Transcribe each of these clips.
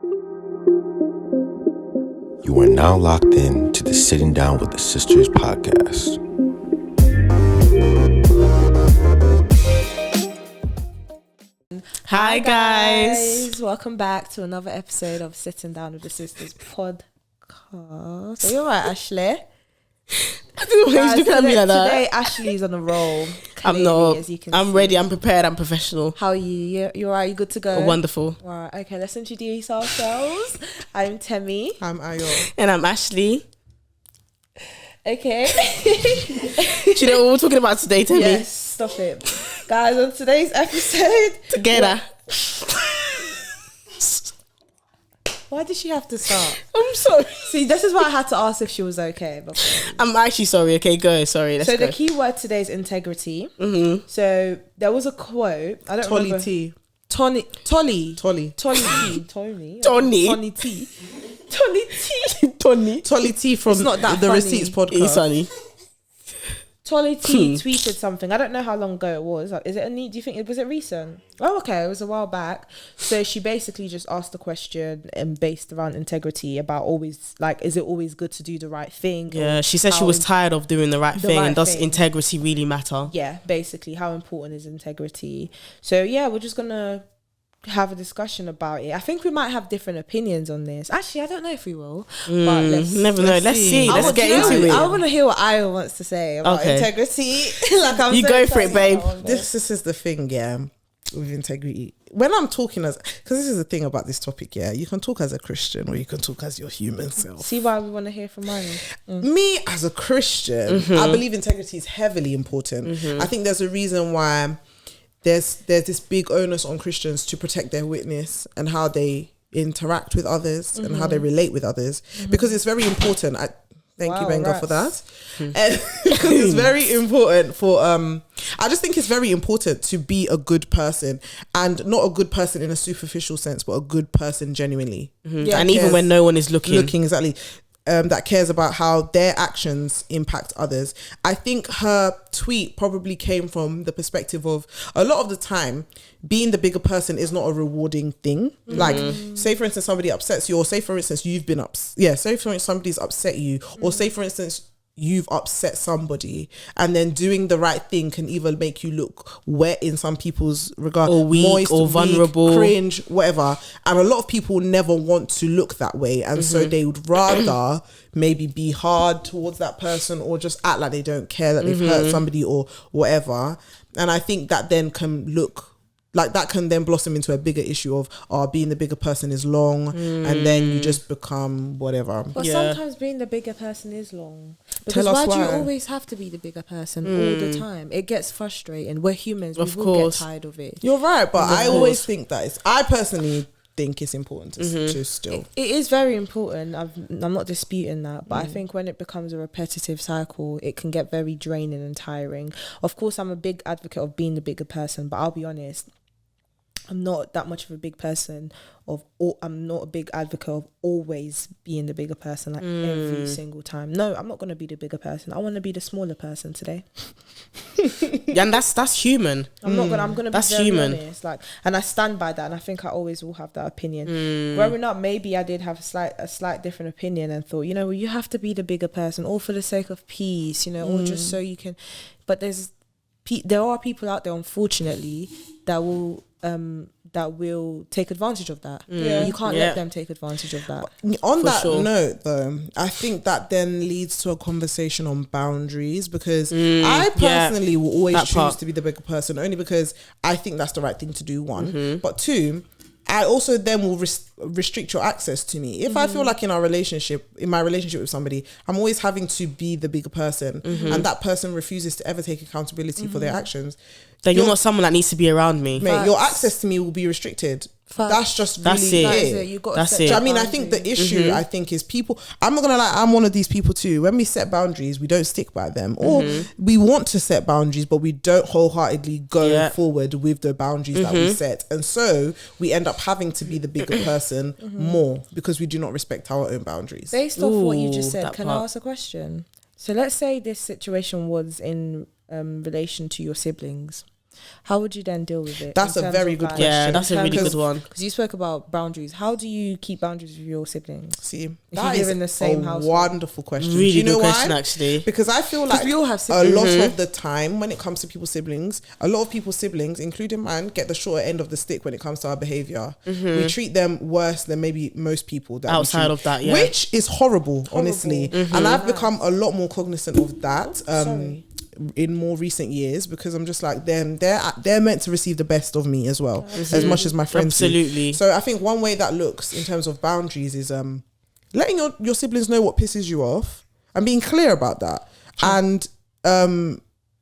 You are now locked in to the Sitting Down with the Sisters podcast. Hi guys, welcome back to another episode of Sitting Down with the Sisters podcast. Are you alright, Ashley? I don't know why you're looking at me like that. Today, Ashley's on a roll. I'm clearly, not. as you can I'm see. ready. I'm prepared. I'm professional. How are you? You alright? You good to go? Wonderful. Alright. Okay, let's introduce ourselves. I'm Temi. I'm Ayo. And I'm Ashley. Okay. Do you know what we're talking about today, Temi? Yes. Stop it, guys. On today's episode, Together. why did she have to start? I'm sorry. See, this is why I had to ask if she was okay. I'm actually sorry. Okay, go. Sorry. Let's So go. the key word today is integrity. Mm-hmm. So there was a quote. I don't remember. T. Tolly. Tolly. Tony. Tony. Tony T. Tony T. Tony. Tolly T from It's not that the funny. Receipts podcast. It's sunny. Tolly T tweeted something. I don't know how long ago it was. Like, is it do you think was it recent? Oh, okay, it was a while back. So she basically just asked a question and based around integrity about always is it always good to do the right thing? Yeah, she said she how was tired of doing the right thing, right and does thing. integrity really matter? Yeah, basically, how important is integrity? So yeah, we're just gonna have a discussion about it. I think we might have different opinions on this. Actually, I don't know if we will. But Never know. Let's see. Let's get into it. I want to hear what Io wants to say about integrity. I'm You so go for it, excited babe. about one, This is the thing, yeah, with integrity. When I'm talking because this is the thing about this topic, yeah, you can talk as a Christian or you can talk as your human self. See why we want to hear from Io. Me as a Christian, I believe integrity is heavily important. I think there's a reason why there's this big onus on Christians to protect their witness and how they interact with others and how they relate with others, because it's very important. Thank you, Benga, for that. Because it's very important for I just think it's very important to be a good person, and not a good person in a superficial sense, but a good person genuinely. Yeah, and even when no one is looking. Exactly. That cares about how their actions impact others. I think her tweet probably came from the perspective of a lot of the time being the bigger person is not a rewarding thing. Like, say for instance somebody upsets you, or say for instance say for instance somebody's upset you, or say for instance you've upset somebody, and then doing the right thing can either make you look wet in some people's regard, or weak, moist, or vulnerable, cringe, whatever. And a lot of people never want to look that way, and so they would rather maybe be hard towards that person, or just act like they don't care that they've hurt somebody or whatever. And I think that then can look like that can then blossom into a bigger issue of being the bigger person is long, and then you just become whatever. But sometimes being the bigger person is long. Because Tell us why do you why. always have to be the bigger person all the time? It gets frustrating. We're humans. Of We will course. get tired of it. You're right, but I course. always think that I personally think it's important to still. It is very important. I'm not disputing that, but I think when it becomes a repetitive cycle, it can get very draining and tiring. Of course, I'm a big advocate of being the bigger person, but I'll be honest, I'm not that much of a big person I'm not a big advocate of always being the bigger person every single time. No, I'm not going to be the bigger person. I want to be the smaller person today. And that's human. I'm going to be That's very human. honest. And I stand by that, and I think I always will have that opinion. Growing up, maybe I did have a slight different opinion and thought, you have to be the bigger person, all for the sake of peace, or just so you can. But there are people out there, unfortunately, that will take advantage of that. You can't let them take advantage of that. On For that sure. note, though, I think that then leads to a conversation on boundaries, because I personally will always That choose part. to be the bigger person, only because I think that's the right thing to do, one. But two, I also then will restrict your access to me. If I feel like in my relationship with somebody, I'm always having to be the bigger person, and that person refuses to ever take accountability for their actions, Then you're not someone that needs to be around me. mate, your access to me will be restricted. That's just really That's it. That is it. You've got to That's set it. that I mean, I think the boundary. issue, I think, is people. I'm not gonna lie, I'm one of these people too. When we set boundaries, we don't stick by them, or we want to set boundaries, but we don't wholeheartedly go forward with the boundaries that we set, and so we end up having to be the bigger person more because we do not respect our own boundaries. Based off what you just said, that can I part. ask a question? So let's say this situation was in relation to your siblings. How would you then deal with it? That's a very good question. Yeah, that's a really good one. Because you spoke about boundaries. How do you keep boundaries with your siblings? See, If that you is live in the same a household. wonderful question. Really Do you know good question, why? actually. Because I feel like we all have a siblings. lot of the time when it comes to people's siblings, a lot of people's siblings, including mine, get the shorter end of the stick when it comes to our behavior. We treat them worse than maybe most people that Outside of that, yeah. which is horrible. Honestly. And I've become a lot more cognizant of that. In more recent years, because I'm just like they're meant to receive the best of me as well, as much as my friends do. Absolutely. So I think one way that looks in terms of boundaries is letting your siblings know what pisses you off and being clear about that. And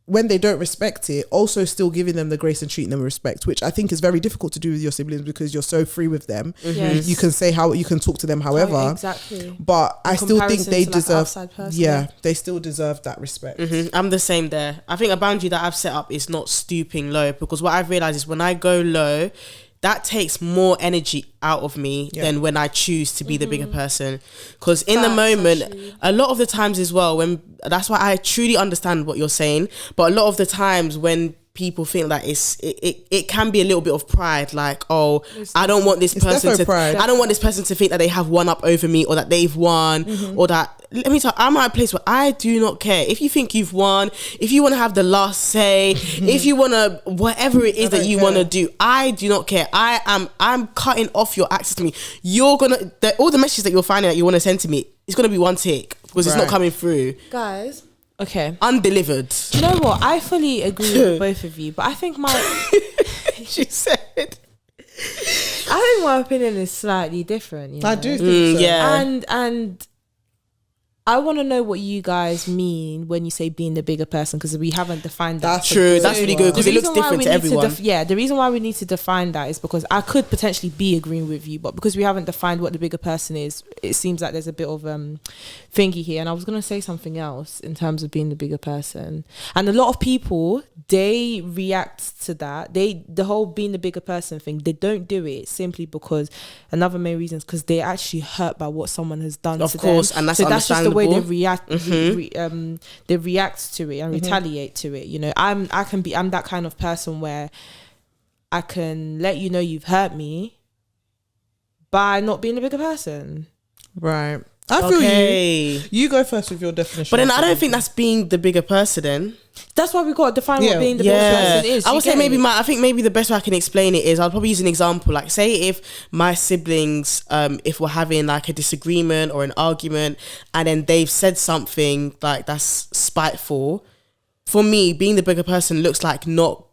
when they don't respect it, also still giving them the grace and treating them with respect, which I think is very difficult to do with your siblings because you're so free with them. Yes. You can say you can talk to them however. Exactly. But I still think they comparison to, like, deserve, outside person. yeah, they still deserve that respect. I'm the same there. I think a boundary that I've set up is not stooping low, because what I've realized is when I go low, that takes more energy out of me than when I choose to be the bigger person. Because in the moment, actually. a lot of the times as well, that's why I truly understand what you're saying. But a lot of the times when people think that it can be a little bit of pride, like, oh, I don't want this person to pride. I don't want this person to think that they have one up over me, or that they've won, or that, let me tell you, I'm at a place where I do not care if you think you've won, if you want to have the last say, if you want to, whatever it is that you want to do, I do not care. I'm cutting off your access to me. You're gonna all the messages that you're finding that you want to send to me, it's gonna be one tick, because it's not coming through. Guys, okay, Undelivered. do you know what? I fully agree with both of you, but I think She said. my opinion is slightly different. You know? I do think so. Yeah. And I want to know what you guys mean when you say being the bigger person, because we haven't defined that. That's True, a that's really good, because The it looks reason why different we to need everyone. the reason why we need to define that is because I could potentially be agreeing with you, but because we haven't defined what the bigger person is, it seems like there's a bit of thingy here. And I was going to say something else in terms of being the bigger person, and a lot of people, they react to that. The whole being the bigger person thing, they don't do it simply because another main reason is because they're actually hurt by what someone has done Of to course, them. and that's so that's just the way they understandable. react. They react to it and retaliate to it. You know, I'm that kind of person where I can let you know you've hurt me by not being a bigger person. Right. I feel you. You go first with your definition. But then I don't think that's being the bigger person then. That's why we got to define what being the bigger person is. I would say maybe I think maybe the best way I can explain it is I'll probably use an example. Like, say if my siblings, if we're having like a disagreement or an argument, and then they've said something like that's spiteful, for me, being the bigger person looks like not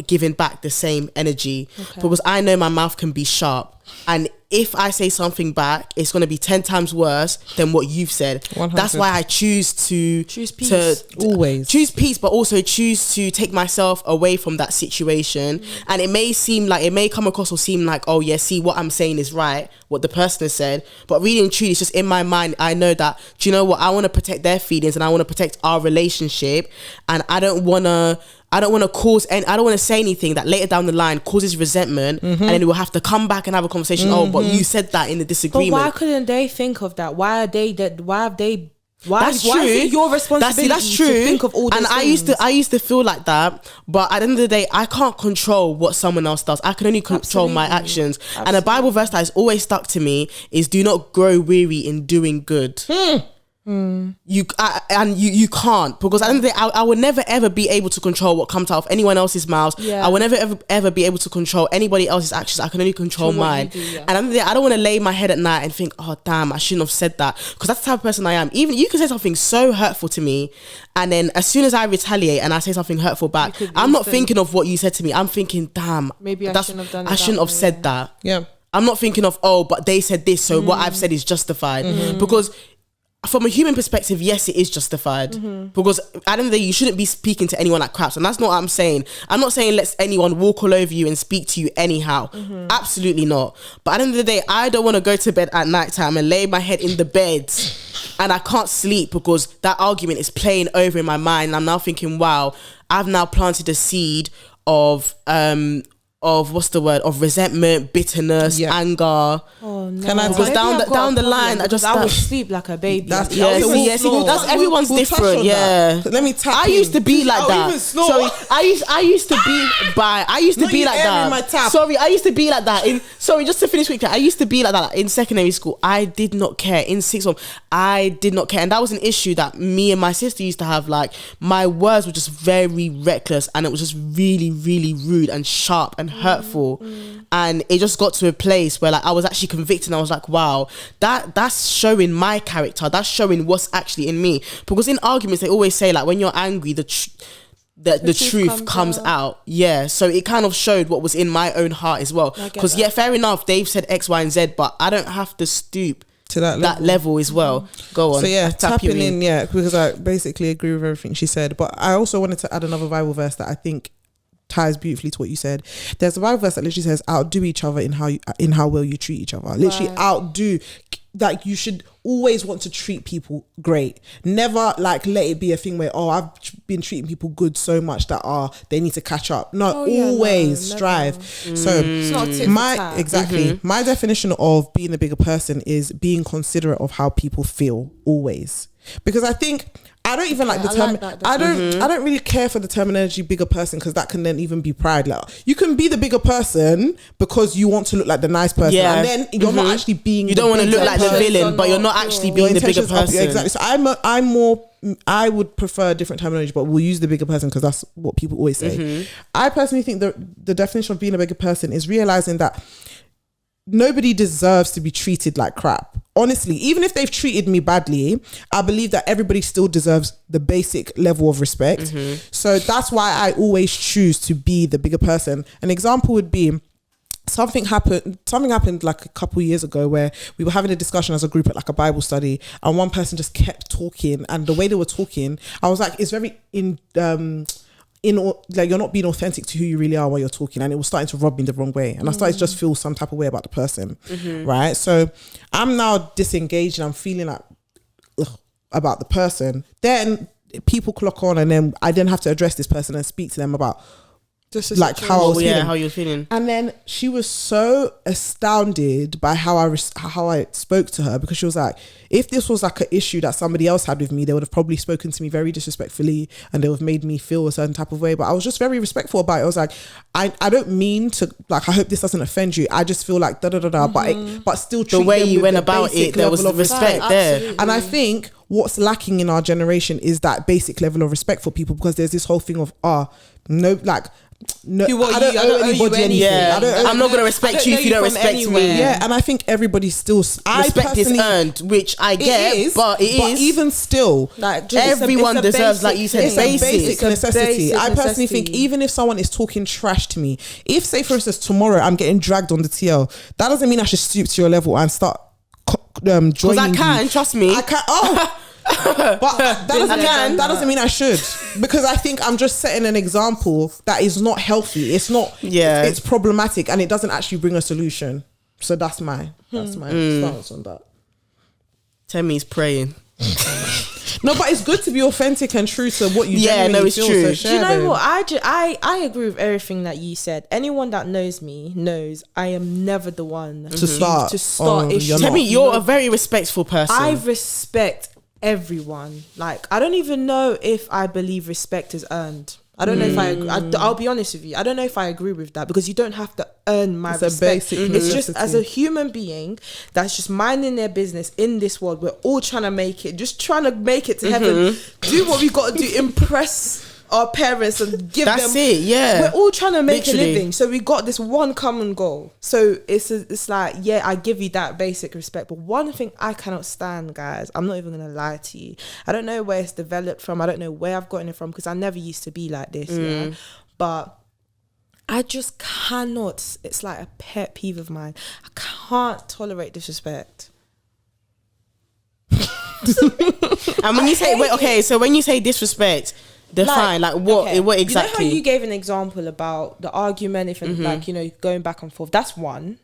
giving back the same energy, because I know my mouth can be sharp, and if I say something back, it's going to be 10 times worse than what you've said. 100. That's why I choose peace. Always choose peace, but also choose to take myself away from that situation. And it may come across or seem like, oh yeah, see, what I'm saying is right, what the person has said, but really and truly, it's just in my mind, I know that, do you know what, I want to protect their feelings and I want to protect our relationship, and I don't want to cause, and I don't want to say anything that later down the line causes resentment, and then we'll have to come back and have a conversation. Oh, but you said that in the disagreement. But why couldn't they think of that? Why is it your responsibility that's true. to think of all these and things? I used to feel like that, but at the end of the day, I can't control what someone else does. I can only control my actions. And a Bible verse that has always stuck to me is, do not grow weary in doing good. You can't, because at the end of the day, I will never ever be able to control what comes out of anyone else's mouth. I will never ever be able to control anybody else's actions. I can only control mine. And at the end of the day, I don't want to lay my head at night and think, oh damn, I shouldn't have said that, because that's the type of person I am. Even you can say something so hurtful to me, and then as soon as I retaliate and I say something hurtful back, I'm not thinking of what you said to me. I'm thinking, damn, maybe I shouldn't have done it. I shouldn't have said that. Yeah. I'm not thinking of, oh, but they said this, so what I've said is justified. Because from a human perspective, yes, it is justified, because at the end of the day, you shouldn't be speaking to anyone like crap. And that's not what I'm saying. I'm not saying let anyone walk all over you and speak to you anyhow. Absolutely not. But at the end of the day, I don't want to go to bed at night time and lay my head in the bed and I can't sleep because that argument is playing over in my mind. And I'm now thinking, wow, I've now planted a seed of resentment, bitterness, anger. Oh no! Can I Because Maybe down the line, I would sleep like a baby. That's that's everyone's different. Yeah, let me tap. I used to be like that. Even snore. Sorry, I used to be Not be you like airing my that. tap. Sorry, I used to be like that. Sorry, just to finish quickly, I used to be like that in secondary school. I did not care. In sixth form, I did not care, and that was an issue that me and my sister used to have. Like, my words were just very reckless, and it was just really, really rude and sharp and hurtful. And it just got to a place where, like, I was actually convicted, and I was like, wow, that's showing my character. That's showing what's actually in me. Because in arguments, they always say, like, when you're angry, the truth comes out. Yeah, so it kind of showed what was in my own heart as well. Because fair enough, they've said X, Y, and Z, but I don't have to stoop to that level as well. Go on. So yeah, tapping in, because I basically agree with everything she said. But I also wanted to add another Bible verse that I think ties beautifully to what you said. There's a Bible verse that literally says, outdo each other in how well you treat each other. Literally outdo. Like, you should always want to treat people great. Never like let it be a thing where, oh, I've been treating people good so much that they need to catch up. No, always strive. So it's not a tit for tat. Exactly. My definition of being a bigger person is being considerate of how people feel always. Because I think I don't even like the term. I don't really care for the terminology bigger person, because that can then even be pride. Like, you can be the bigger person because you want to look like the nice person, and then you're not actually being. You don't want to look like the villain, but you're not actually being the bigger person. Exactly. So I'm more. I would prefer a different terminology, but we'll use the bigger person because that's what people always say. I personally think the definition of being a bigger person is realizing that nobody deserves to be treated like crap. Honestly, even if they've treated me badly, I believe that everybody still deserves the basic level of respect. So that's why I always choose to be the bigger person. An example would be, something happened like a couple years ago where we were having a discussion as a group at like a Bible study, and one person just kept talking, and the way they were talking, I was like, it's very like, you're not being authentic to who you really are while you're talking, and it was starting to rub me the wrong way, and I started to just feel some type of way about the person, right? So I'm now disengaged, and I'm feeling like about the person. Then people clock on, and then I then have to address this person and speak to them about like how I was feeling. How you're feeling. And then she was so astounded by how I spoke to her, because she was like, if this was like an issue that somebody else had with me, they would have probably spoken to me very disrespectfully, and they would have made me feel a certain type of way. But I was just very respectful about it. I was like, I don't mean to, like, I hope this doesn't offend you. I just feel like but still treat the way them you with went the about basic it, there was level of respect there. Absolutely. And I think what's lacking in our generation is that basic level of respect for people, because there's this whole thing of no, I don't owe anybody anything. Yeah, I'm not going to respect you if you don't respect me. Yeah, and I think everybody still respect is earned, which I get, but even still, like, everyone deserves, like you said, it's a basic necessity. I personally think even if someone is talking trash to me, if, say for instance, tomorrow I'm getting dragged on the TL, that doesn't mean I should stoop to your level and start joining. Because I can, trust me. I can. But that doesn't mean I should, because I think I'm just setting an example that is not healthy. It's not. Yeah, it's problematic, and it doesn't actually bring a solution. So that's my stance on that. Temi's praying. No, but it's good to be authentic and true to what you genuinely feel. True. Do you know what? I agree with everything that you said. Anyone that knows me knows I am never the one to start issues. Temi, you're a very respectful person. I respect everyone. Like, I don't even know if I believe respect is earned. I don't know if I agree. I'll be honest with you, I don't know if I agree with that, because you don't have to earn my respect. It's just, as a human being that's just minding their business in this world, we're all trying to make it to heaven, do what we got to do, impress our parents and give them. That's it. Yeah, we're all trying to make a living, so we got this one common goal. So it's like, yeah, I give you that basic respect, but one thing I cannot stand, guys, I'm not even gonna lie to you, I don't know where it's developed from, I don't know where I've gotten it from, because I never used to be like this. Yeah, but I just cannot. It's like a pet peeve of mine. I can't tolerate disrespect. And when you say so when you say disrespect, define like what exactly. You know how you gave an example about the argument, if like, you know, going back and forth. That's one.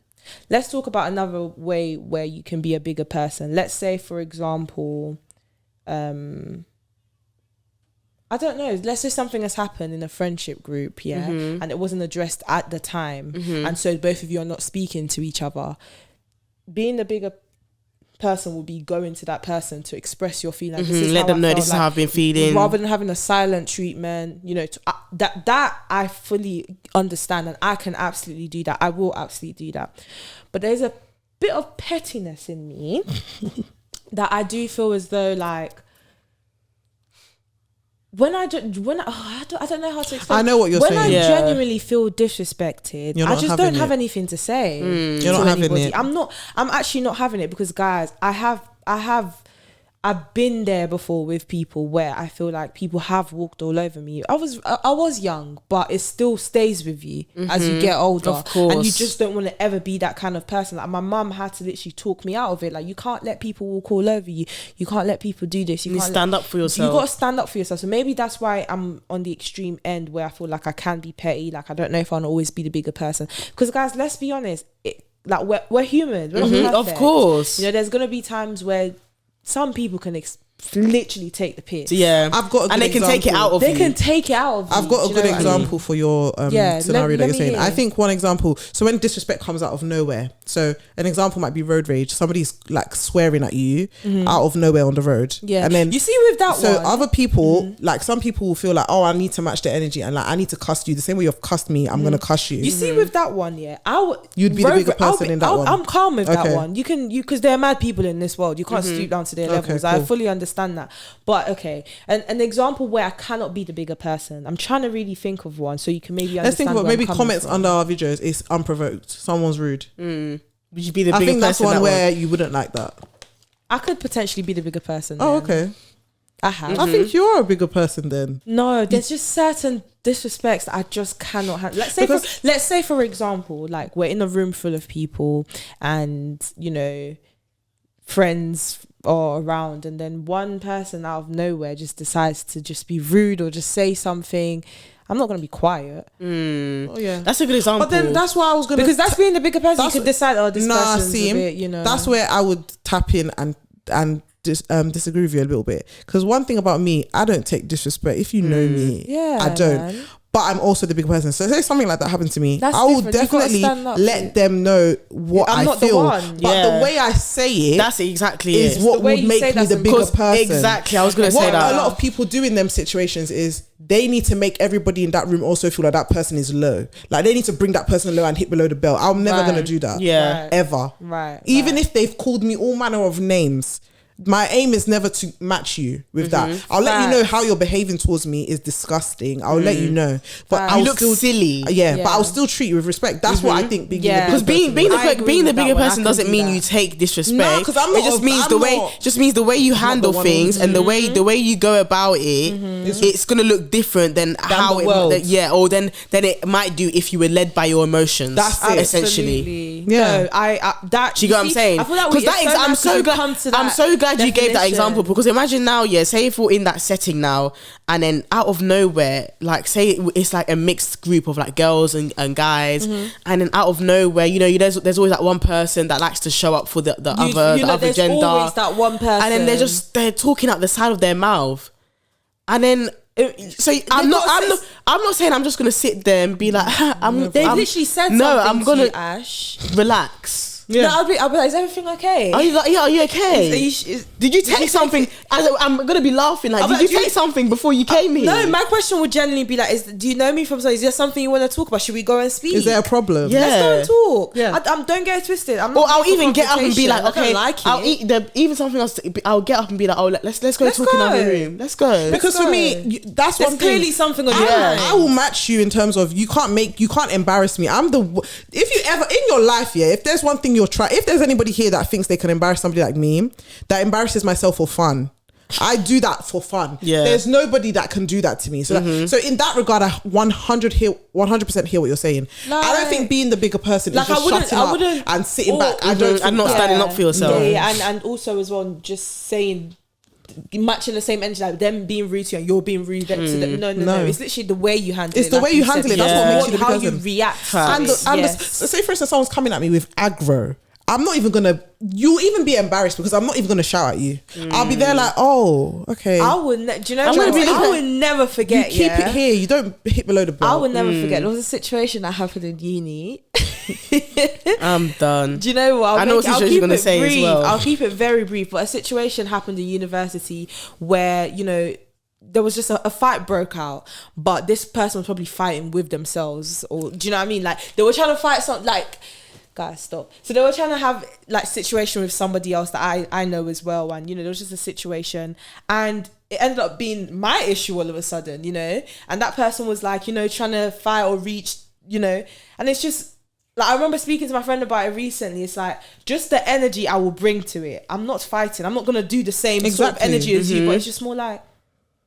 Let's talk about another way where you can be a bigger person. Let's say, for example, I don't know. Let's say something has happened in a friendship group, and it wasn't addressed at the time, and so both of you are not speaking to each other. being the bigger person will be going to that person to express your feelings. Let them know this is how I've been feeling, rather than having a silent treatment. You know, that I fully understand, and I can absolutely do that. I will absolutely do that. But there's a bit of pettiness in me that I do feel as though, like, I don't know how to explain. I know what you're saying. When I genuinely feel disrespected, I just don't have anything to say. You're not having anybody. it. I'm actually not having it, because, guys, I've been there before with people where I feel like people have walked all over me. I was young, but it still stays with you as you get older. Of course. And you just don't want to ever be that kind of person. Like, my mum had to literally talk me out of it. Like, you can't let people walk all over you. You can't let people do this. You can't stand up for yourself. You got to stand up for yourself. So maybe that's why I'm on the extreme end, where I feel like I can be petty. Like, I don't know if I'll always be the bigger person. Because, guys, let's be honest. Like, we're human. We're not perfect. Of course. You know, there's going to be times where some people can literally take the piss. Yeah, I've got a good and they can take it out of you. They can take it out of you. I've got a good example for your scenario that you're saying. I think one example, so when disrespect comes out of nowhere, so an example might be road rage. Somebody's like swearing at you out of nowhere on the road. Yeah. And then you see with that so one, other people, like some people will feel like, oh, I need to match the energy, and like I need to cuss you the same way you've cussed me, I'm gonna cuss you. You see with that one, yeah, you'd be the bigger person in that one. I'm calm with that one. You because there are mad people in this world. You can't stoop down to their levels. Cool. I fully understand that. But okay, and an example where I cannot be the bigger person. I'm trying to really think of one so you can maybe understand. Let's think about where maybe I'm coming comments from. under our videos is unprovoked. Someone's rude. Would you be the bigger person? I think that's one where you wouldn't like that. I could potentially be the bigger person. Oh, then. okay. I have. I think you're a bigger person then. No, there's just certain disrespects that I just cannot handle. Let's say for example, like, we're in a room full of people and, you know, friends are around, and then one person out of nowhere just decides to just be rude or just say something. I'm not going to be quiet. Oh yeah, that's a good example. But then that's why I was going to, because that's being the bigger person. You could decide, oh, this person's a bit, you know. That's where I would tap in and disagree with you a little bit, because one thing about me, I don't take disrespect. If you know me, I don't. Man. But I'm also the big person. So say something like that happened to me, I will definitely let them know what I feel. But the way I say it, that's exactly is what would make me the bigger person. Exactly, I was going to say that. What a lot of people do in them situations is they need to make everybody in that room also feel like that person is low. Like, they need to bring that person low and hit below the belt. I'm never going to do that. Yeah. Ever. Right. Even if they've called me all manner of names, my aim is never to match you with that. I'll let you know how you're behaving towards me is disgusting. I'll let you know, but you look silly. But I'll still treat you with respect. That's what I think. Because being the bigger person doesn't mean you take disrespect. No, because I'm not. It just means the way you handle things and the way you go about it. It's gonna look different than how or then it might do if you were led by your emotions. That's it. Essentially. Yeah. No, that. You get what I'm saying? Because I'm so glad you gave that example, because imagine now, say if we're in that setting now, and then out of nowhere, like, say it's like a mixed group of like girls and guys, and then out of nowhere, there's always that one person that likes to show up for the other gender. There's always that one person, and then they're talking out the side of their mouth, and then. I'm not saying I'm just gonna sit there and be like, they literally said something. No, I'm gonna Ash. Relax. Yeah. No, I'll be like, is everything okay? Are you okay? Did you take something? I'm gonna be laughing. Like, did you take something before you came here? No, my question would generally be like, do you know me from something? Is there something you want to talk about? Should we go and speak? Is there a problem? Yeah. Let's go and talk. Yeah. Don't get it twisted. I'll even get up and be like, okay, I'll eat even something else. I'll get up and be like, oh, let's go talk in another room. Let's go. Because for me, that's one thing. Clearly something on your mind. I will match you in terms of you can't embarrass me. If you ever in your life, if there's one thing if there's anybody here that thinks they can embarrass somebody like me, that embarrasses myself for fun, I do that for fun. There's nobody that can do that to me. So in that regard, I 100% hear what you're saying. Like, I don't think being the bigger person is just shutting up and sitting back. And not standing up for yourself. And also as well, just saying, matching the same energy, like them being rude to you and you're being rude to them. No. It's literally the way you handle it. It's the way you handle it. That's what makes you the how person. You react. So say for instance, someone's coming at me with aggro. I'm not even gonna. You'll even be embarrassed because I'm not even gonna shout at you. I'll be there like, oh, okay. I would. Do you know? I would never forget. You keep it here. You don't hit below the belt. I would never forget. There was a situation that happened in uni. I'm done. Do you know what? I know what you're going to say as well. I'll keep it very brief. But a situation happened in university where, you know, there was just a fight broke out, but this person was probably fighting with themselves, or do you know what I mean? Like they were trying to fight something. Like, guys, stop. So they were trying to have like situation with somebody else that I know as well, and you know there was just a situation, and it ended up being my issue all of a sudden, you know, and that person was like, you know, trying to fight or reach, you know, and it's just like I remember speaking to my friend about it recently. It's like just the energy I will bring to it. I'm not fighting. I'm not gonna do the same sort of energy as you, but it's just more like.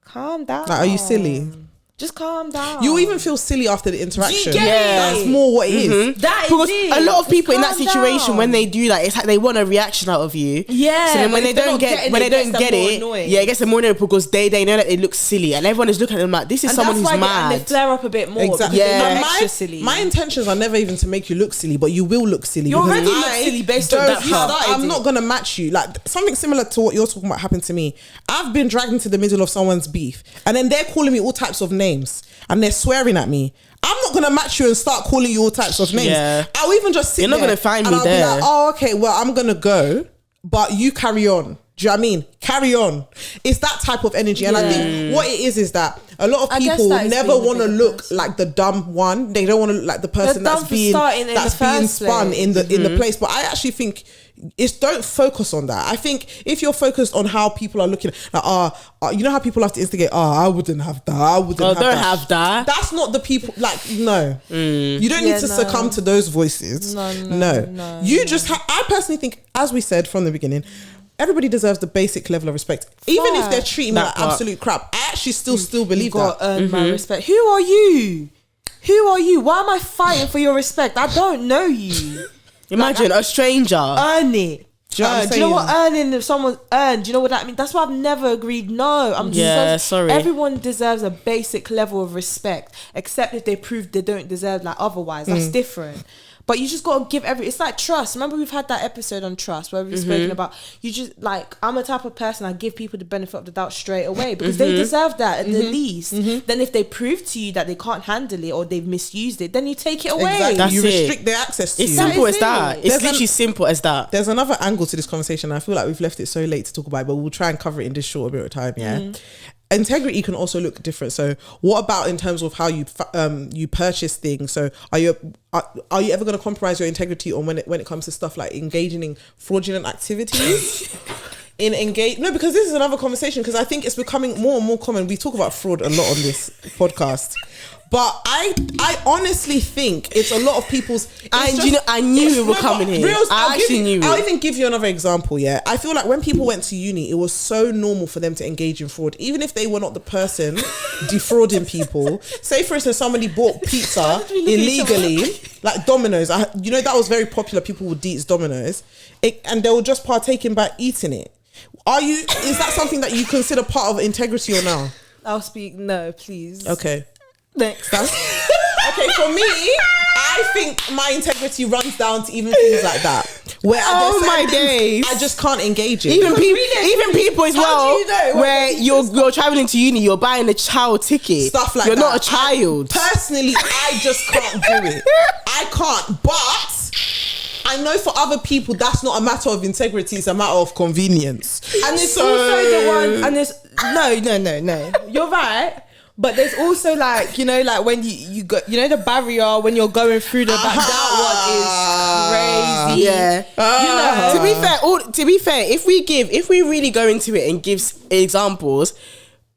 Calm down. Like, are you silly? Just calm down. You even feel silly after the interaction. Yeah. That's more what it is. That is Because it. a lot of people in that Just calm situation, down. when they do that, it's like they want a reaction out of you. Yeah. So then when but they if they're don't not get getting when they it, don't gets get them more it, annoying. yeah, it gets them more annoyed because they know that it looks silly, and everyone is looking at them like, this is And someone that's who's why mad. they flare up a bit more. Exactly. Because they're Yeah. not extra silly. My intentions are never even to make you look silly, but you will look silly. You already because look I silly based on don't that part. start- I'm not gonna match you. Like something similar to what you're talking about happened to me. I've been dragged into the middle of someone's beef, and then they're calling me all types of names, and they're swearing at me. I'm not gonna match you and start calling you all types of names. Yeah. I'll even just sit You're not there gonna find and me I'll there. Be like, oh, okay, well, I'm gonna go, but you carry on. Do you know what I mean? Carry on. It's that type of energy. And I think what it is that a lot of I guess people that is never being the want to bigger look person. like the dumb one. They don't want to look like the person They're that's dumb for being starting in the first spun place. in the place. But I actually think don't focus on that. I think if you're focused on how people are looking, like, you know how people have to instigate, I wouldn't have that. I wouldn't have don't that. have that. That's not the people. Like, no, you don't need to succumb to those voices. No. You just. I personally think, as we said from the beginning, everybody deserves the basic level of respect, even if they're treating me like absolute crap. I actually still believe that. Earn my respect. Who are you? Who are you? Why am I fighting for your respect? I don't know you. Imagine a stranger. Earn it. Do you know what I'm Do you know what saying? earning if someone's earned? Do you know what that means? That's why I've never agreed. No, Sorry. Everyone deserves a basic level of respect, except if they prove they don't deserve like otherwise. That's different. But you just got to give it's like trust. Remember we've had that episode on trust where we've spoken about, you just like, I'm a type of person, I give people the benefit of the doubt straight away because they deserve that at the least. Then if they prove to you that they can't handle it or they've misused it, then you take it away. Exactly. That's you it. restrict their access to It's you. simple That as is that. it. It's There's literally simple as that. There's another angle to this conversation. I feel like we've left it so late to talk about it, but we'll try and cover it in this short bit of time. Yeah. Integrity can also look different. So what about in terms of how you purchase things? So are you ever going to compromise your integrity on when it comes to stuff like engaging in fraudulent activities? No, because this is another conversation, because I think it's becoming more and more common. We talk about fraud a lot on this podcast. But I honestly think it's a lot of people's. I knew we were coming here. I actually knew it. I'll even give you another example. Yeah, I feel like when people went to uni, it was so normal for them to engage in fraud, even if they were not the person defrauding people. Say, for instance, somebody bought pizza illegally, like Domino's. That was very popular. People would eat Domino's, and they were just partaking by eating it. Is that something that you consider part of integrity or no? I'll speak. No, please. Okay. Next. Okay, for me, I think my integrity runs down to even things like that. Where I just can't engage in. Even people as How well, do you know? where you're traveling to uni, you're buying a child ticket. Stuff like you're that. not a child. Personally, I just can't do it. I can't. But I know for other people, that's not a matter of integrity. It's a matter of convenience. And it's also the one. And there's no. You're right. But there's also like, like when you got, the barrier when you're going through the back, that one is crazy. Yeah. To be fair, if we really go into it and give examples,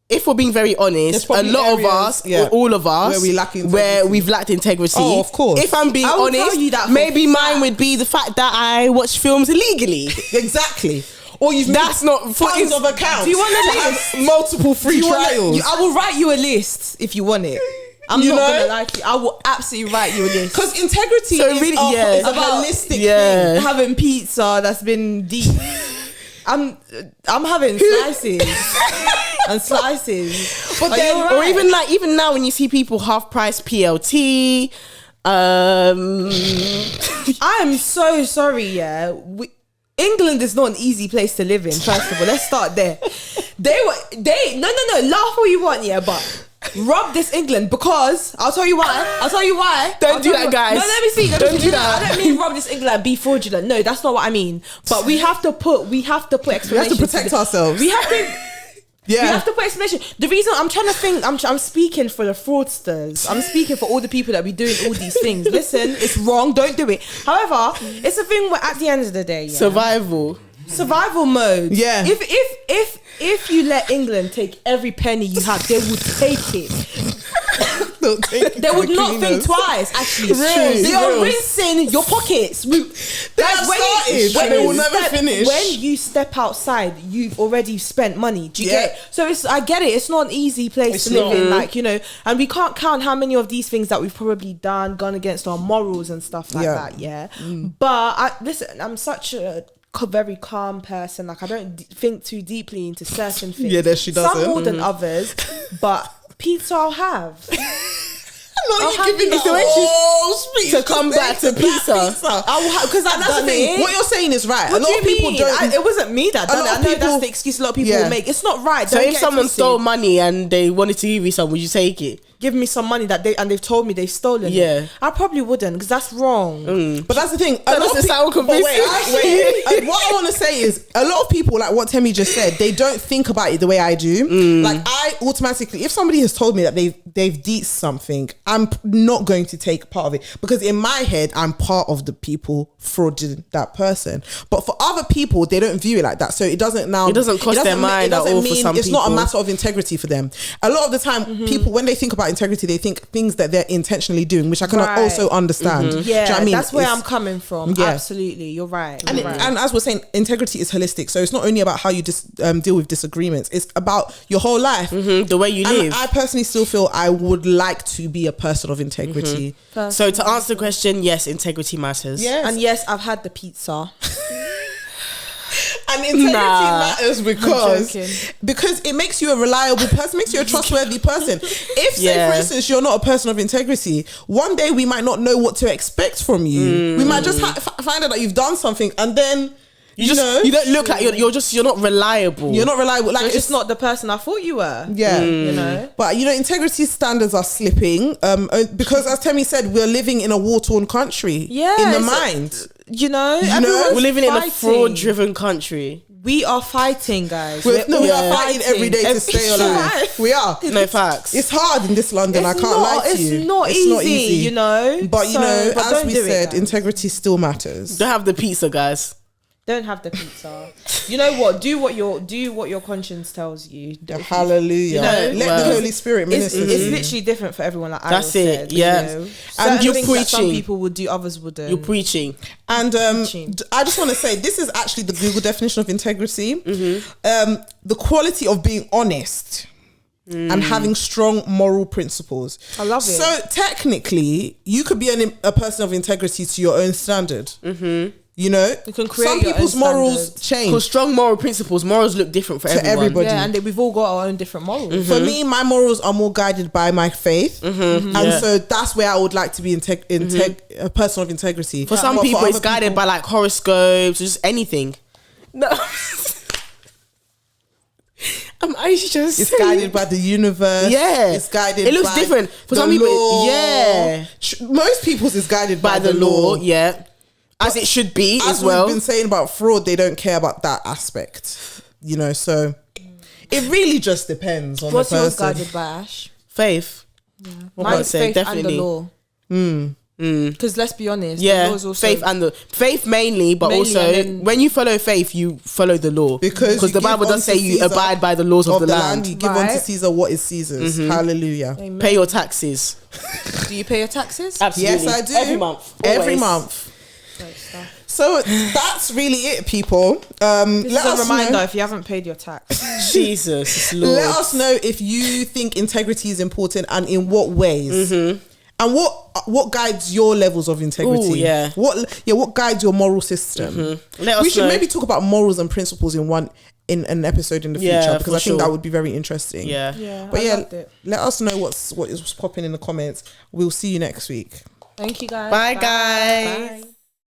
if we're being very honest, a lot of us, all of us, where we've lacked integrity. Oh, of course. If I'm being honest, maybe mine would be the fact that I watch films illegally. Exactly. Or that's not tons of accounts. Do you want a list? Multiple free trials. I will write you a list if you want it. I'm not gonna lie to you. I will absolutely write you a list. Because integrity is a holistic thing. Having pizza that's been deep. I'm having slices and slices. But then, or even now when you see people half price PLT. I am so sorry. England is not an easy place to live in. First of all, let's start there. No. Laugh all you want, but rob this England, because I'll tell you why. Don't do that, guys. No, let me see. Don't do that. I don't mean rob this England and be fraudulent. No, that's not what I mean. But we have to put explanation. We have to protect ourselves. We have to. Yeah. We have to put explanation. The reason I'm trying to think, I'm speaking for the fraudsters. I'm speaking for all the people that be doing all these things. Listen, it's wrong. Don't do it. However, it's a thing where at the end of the day, survival mode. Yeah. If you let England take every penny you have, they would take it. They would not think twice. Actually, it's true. They are rinsing your pockets. They will never finish. When you step outside, you've already spent money. Do you get it? So I get it. It's not an easy place to live in, like, you know. And we can't count how many of these things that we've probably gone against our morals and stuff like that. Yeah. But listen, I'm such a very calm person. Like, I don't think too deeply into certain things. Yeah, she doesn't. Some more than others, but pizza I'll have. No, you giving the whole speech to come back to pizza. Because that's the thing. What you're saying is right. What a lot of people don't. It wasn't me that done it. I know that's the excuse a lot of people will make. It's not right. So if someone stole money and they wanted to give you some, would you take it? Give me some money they've told me they've stolen. Yeah, I probably wouldn't, because that's wrong. But that's the thing. That doesn't sound convincing. Wait. What I want to say is, a lot of people, like what Temi just said, they don't think about it the way I do. Like, I automatically, if somebody has told me that they've deets something, I'm not going to take part of it, because in my head I'm part of the people frauding that person. But for other people, they don't view it like that, so it doesn't cross their mind at all. For some it's people, not a matter of integrity for them. A lot of the time, people, when they think about integrity, they think things that they're intentionally doing, which I can also understand. Yeah, do you know what I mean? That's where I'm coming from. Yeah. Absolutely, you're right. And as we're saying, integrity is holistic, so it's not only about how you deal with disagreements, it's about your whole life, the way you live. I personally still feel I would like to be a person of integrity. So to answer the question, yes, integrity matters. Yes. And yes, I've had the pizza. And integrity matters because it makes you a reliable person, makes you a trustworthy person. If, say, for instance, you're not a person of integrity, one day we might not know what to expect from you. We might just find out that you've done something, and then you don't look like you're not reliable. You're not reliable. Like, it's not the person I thought you were. Yeah, you know. But integrity standards are slipping. Because as Temi said, we're living in a war-torn country. Yeah, in the mind. We're living in a fraud-driven country. We are fighting, guys. We are fighting every day to stay alive. We are. No facts. It's hard in this London. I can't lie to you. It's not easy, But as we said, integrity still matters. Don't have the pizza, guys. Don't have the pizza. You know what? Do what your conscience tells you. Hallelujah. Let the Holy Spirit minister. It's literally different for everyone. Like that's it. Yeah. And you're preaching. Some people would do, others wouldn't. You're preaching. And I just want to say, this is actually the Google definition of integrity. The quality of being honest. And having strong moral principles. I love it. So technically, you could be a person of integrity to your own standard. You can create some people's morals change. Because strong moral principles, morals look different for everybody. Yeah, and we've all got our own different morals. For me, my morals are more guided by my faith, and so that's where I would like to be a person of integrity. For some people, it's guided by like horoscopes, just anything. No. It's guided by the universe. Yeah, it's guided. It looks different for some people. Law. Yeah, most people's is guided by the law. Yeah. As it should be as well. As we've been saying about fraud, they don't care about that aspect. So it really just depends on the person. What's yours guided by, Ash? Faith. Yeah. Mine's faith definitely. And the law. Because let's be honest, the law is also faith mainly, but also when you follow faith, you follow the law. Because the Bible does say you abide by the laws of the land. You give unto Caesar what is Caesar's. Hallelujah. Amen. Pay your taxes. Do you pay your taxes? Absolutely. Yes, I do. Every month. Every month. So that's really it, people. This is a reminder if you haven't paid your tax. Jesus Lord. Let us know if you think integrity is important and in what ways. And what guides your levels of integrity. Ooh, what guides your moral system. We should maybe talk about morals and principles in an episode in the future, because I think that would be very interesting. But let us know what is popping in the comments. We'll see you next week. Thank you, guys. Bye guys. Bye.